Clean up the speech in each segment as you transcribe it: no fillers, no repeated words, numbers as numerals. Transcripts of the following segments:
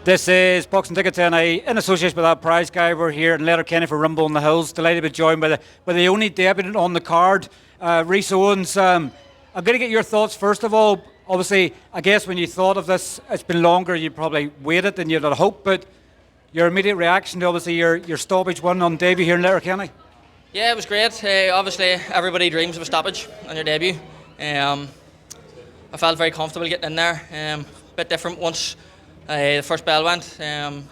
This is Boxing Ticket tonight in association with that prize guy. We're here in Letterkenny for Rumble in the Hills. Delighted to be joined by the only debutant on the card, Rhys Owens. I'm going to get your thoughts first of all. Obviously, I guess when you thought of this, it's been longer. You probably waited than you'd had hoped, but your immediate reaction to obviously your stoppage win on debut here in Letterkenny. Yeah, it was great. Obviously, everybody dreams of a stoppage on your debut. I felt very comfortable getting in there. A bit different once the first bell went.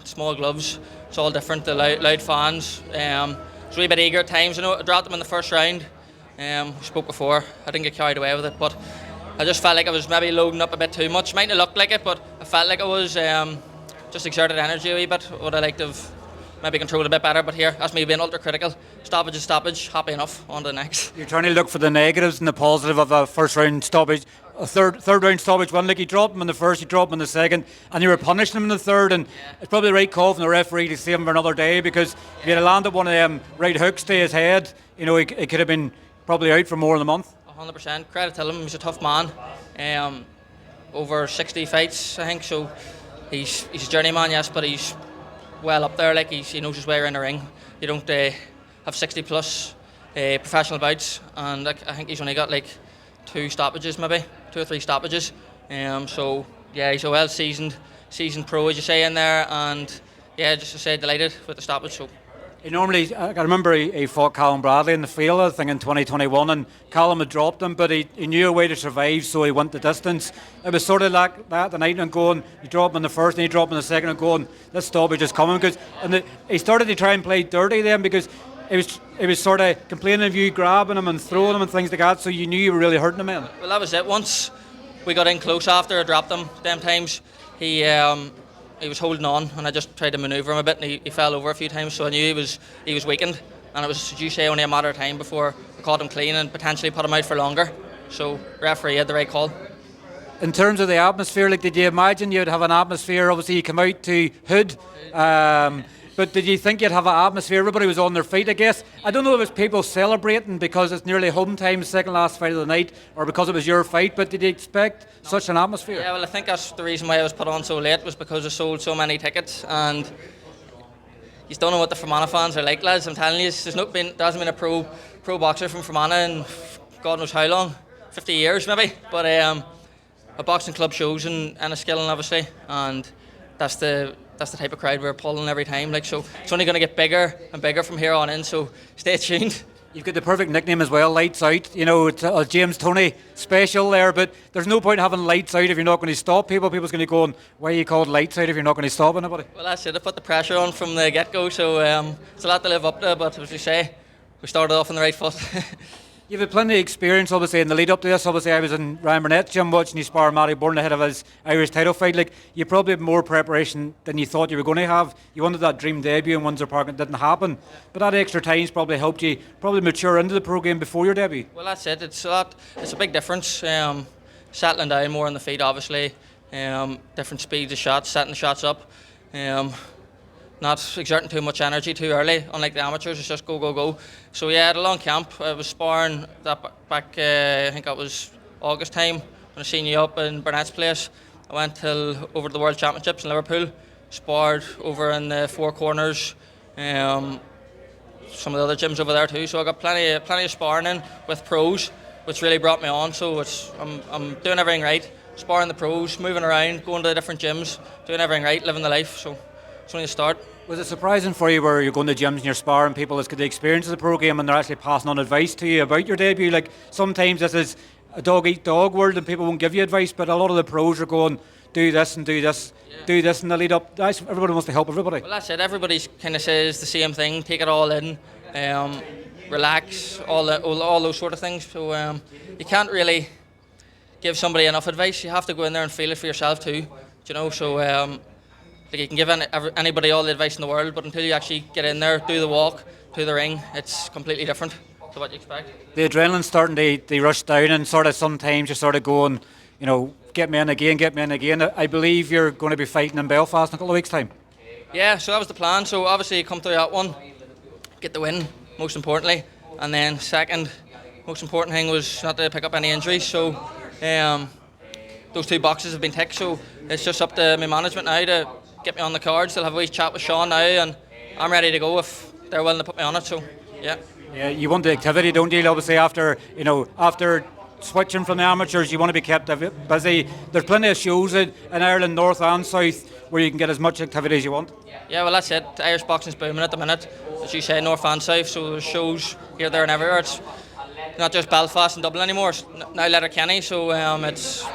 Small gloves, it's all different. The loud fans. I was a wee bit eager at times. I know I dropped them in the first round. We spoke before. I didn't get carried away with it, but I just felt like I was maybe loading up a bit too much. Mightn't have looked like it, but I felt like I was just exerted energy a wee bit. Would I like to have maybe controlled a bit better, but here, that's me being ultra critical. Stoppage is stoppage, happy enough, on to the next. You're trying to look for the negatives and the positive of a first round stoppage, a third round stoppage one. Like you dropped him in the first, you dropped him in the second, and you were punishing him in the third, and it's probably the right call from the referee to save him for another day, because if he had landed one of them right hooks to his head, you know, he could have been probably out for more than a month. 100%, credit to him, he's a tough man. Over 60 fights, I think, so he's a journeyman, yes, but he's well up there, like he knows his way around the ring. You don't have 60 plus professional bouts, and I think he's only got like 2 stoppages, maybe 2 or 3 stoppages. So yeah, he's a well seasoned pro, as you say, in there, and yeah, just to say, delighted with the stoppage. So. He normally, I remember he fought Callum Bradley in the field, I think in 2021, and Callum had dropped him, but he knew a way to survive, so he went the distance. It was sort of like that the night, and going, you drop him in the first and you drop him in the second, and going, this stoppage is coming, he started to try and play dirty then, because he was sort of complaining of you grabbing him and throwing him and things like that, so you knew you were really hurting him in. Well, that was it. Once we got in close after I dropped him, them times, he was holding on, and I just tried to manoeuvre him a bit, and he fell over a few times, so I knew he was weakened, and it was, as you say, only a matter of time before I caught him clean and potentially put him out for longer. So referee had the right call. In terms of the atmosphere, like, did you imagine you'd have an atmosphere? Obviously you come out to Hood, but did you think you'd have an atmosphere? Everybody was on their feet, I guess. I don't know if it was people celebrating because it's nearly home time, second last fight of the night, or because it was your fight, but did you expect such an atmosphere? Yeah, well, I think that's the reason why I was put on so late, was because I sold so many tickets, and you don't know what the Fermanagh fans are like, lads. I'm telling you, there hasn't been a pro boxer from Fermanagh in God knows how long, 50 years maybe, but a boxing club shows and a skilling, obviously, and that's the type of crowd we're pulling every time. Like, so it's only going to get bigger and bigger from here on in, so stay tuned. You've got the perfect nickname as well, Lights Out. You know, it's a James Toney special there, but there's no point having lights out if you're not going to stop people. People's going to go, why are you called Lights Out if you're not going to stop anybody? Well, that's it. I put the pressure on from the get-go, so it's a lot to live up to, but as you say, we started off on the right foot. You've had plenty of experience, obviously, in the lead up to this. Obviously, I was in Ryan Burnett's gym watching you spar Matty Bourne ahead of his Irish title fight. Like, you probably had more preparation than you thought you were going to have. You wanted that dream debut in Windsor Park, and it didn't happen. But that extra time's probably helped you mature into the program before your debut. Well, that's it. It's a big difference. Settling down more on the feet, obviously. Different speeds of shots, setting the shots up. Not exerting too much energy too early, unlike the amateurs, it's just go, go, go. So yeah, I had a long camp. I was sparring that back, I think that was August time, when I seen you up in Burnett's place. I went over to the World Championships in Liverpool, sparred over in the Four Corners, some of the other gyms over there too. So I got plenty of sparring in with pros, which really brought me on. So I'm doing everything right, sparring the pros, moving around, going to the different gyms, doing everything right, living the life. So it's only a start. Was it surprising for you where you're going to gyms and you're sparring people that's got the experience of the program and they're actually passing on advice to you about your debut? Like, sometimes this is a dog-eat-dog world and people won't give you advice, but a lot of the pros are going, do this and do this, do this in the lead up. Everybody wants to help everybody. Well, that's it. Everybody kind of says the same thing, take it all in, relax, all those sort of things. So you can't really give somebody enough advice. You have to go in there and feel it for yourself too, you know. So like, you can give anybody all the advice in the world, but until you actually get in there, do the walk, do the ring, it's completely different to what you expect. The adrenaline's starting to rush down, and sort of sometimes you're sort of going, you know, get me in again. I believe you're going to be fighting in Belfast in a couple of weeks' time. Yeah, so that was the plan. So obviously come through that one, get the win, most importantly, and then second, most important thing was not to pick up any injuries. So those 2 boxes have been ticked, so it's just up to my management now to get me on the cards. They'll have a wee chat with Sean now, and I'm ready to go if they're willing to put me on it. So, yeah. Yeah, you want the activity, don't you? Obviously, after switching from the amateurs, you want to be kept busy. There's plenty of shows in Ireland, north and south, where you can get as much activity as you want. Yeah, well, that's it. Irish boxing's booming at the minute, as you say, north and south. So there's shows here, there, and everywhere. It's not just Belfast and Dublin anymore. It's now Letterkenny. So it's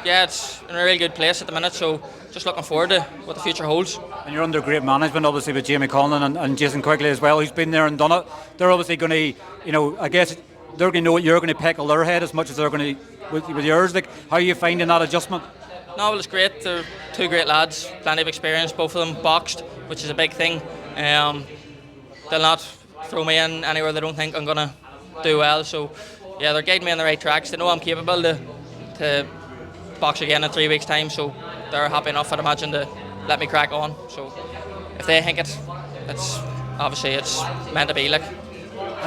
in a really good place at the minute. So just looking forward to what the future holds. And you're under great management, obviously, with Jamie Conlon and Jason Quigley as well, who's been there and done it. They're obviously going to, I guess they're going to know what you're going to peck on their head as much as they're going to with yours. Like, how are you finding that adjustment? No, well, it's great. They're two great lads, plenty of experience. Both of them boxed, which is a big thing. They'll not throw me in anywhere they don't think I'm going to do well. So, yeah, they're guiding me on the right tracks. They know I'm capable to box again in 3 weeks' time. So they're happy enough, I'd imagine, to let me crack on. So if they think it's obviously it's meant to be like.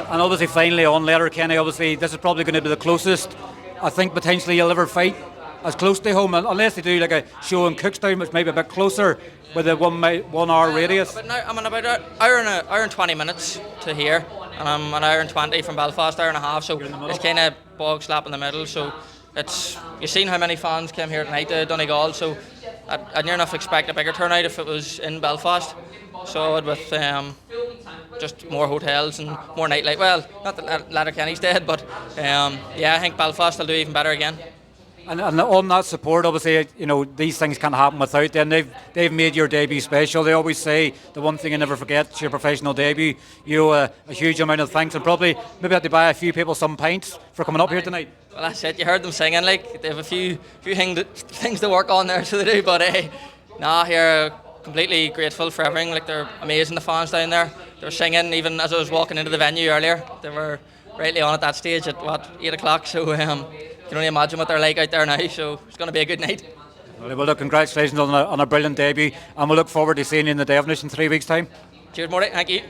And obviously, finally on Letterkenny, obviously this is probably going to be the closest I think potentially you'll ever fight as close to home, unless they do like a show in Cookstown, which may be a bit closer with a 1 hour radius. But now I'm in about an hour and 20 minutes to here, and I'm an hour and 20 from Belfast, hour and a half. So it's kind of bog slap in the middle. So you've seen how many fans came here tonight to Donegal. So I'd near enough expect a bigger turnout if it was in Belfast. So I'd with just more hotels and more nightlife. Well, not that Letterkenny's dead, but yeah, I think Belfast will do even better again. And on that support, obviously, these things can't happen without them. They've made your debut special. They always say the one thing you never forget is your professional debut. You owe a huge amount of thanks, and probably maybe have to buy a few people some pints for coming up here tonight. Well, that's it. You heard them singing. Like, they have a few things to work on there, so they do. But here, completely grateful for everything. Like, they're amazing, the fans down there. They were singing even as I was walking into the venue earlier. They were rightly on at that stage at 8 o'clock. So you can only imagine what they're like out there now. So it's going to be a good night. Well, look, congratulations on a brilliant debut, and we'll look forward to seeing you in the Devonish in 3 weeks' time. Cheers, Morty. Thank you.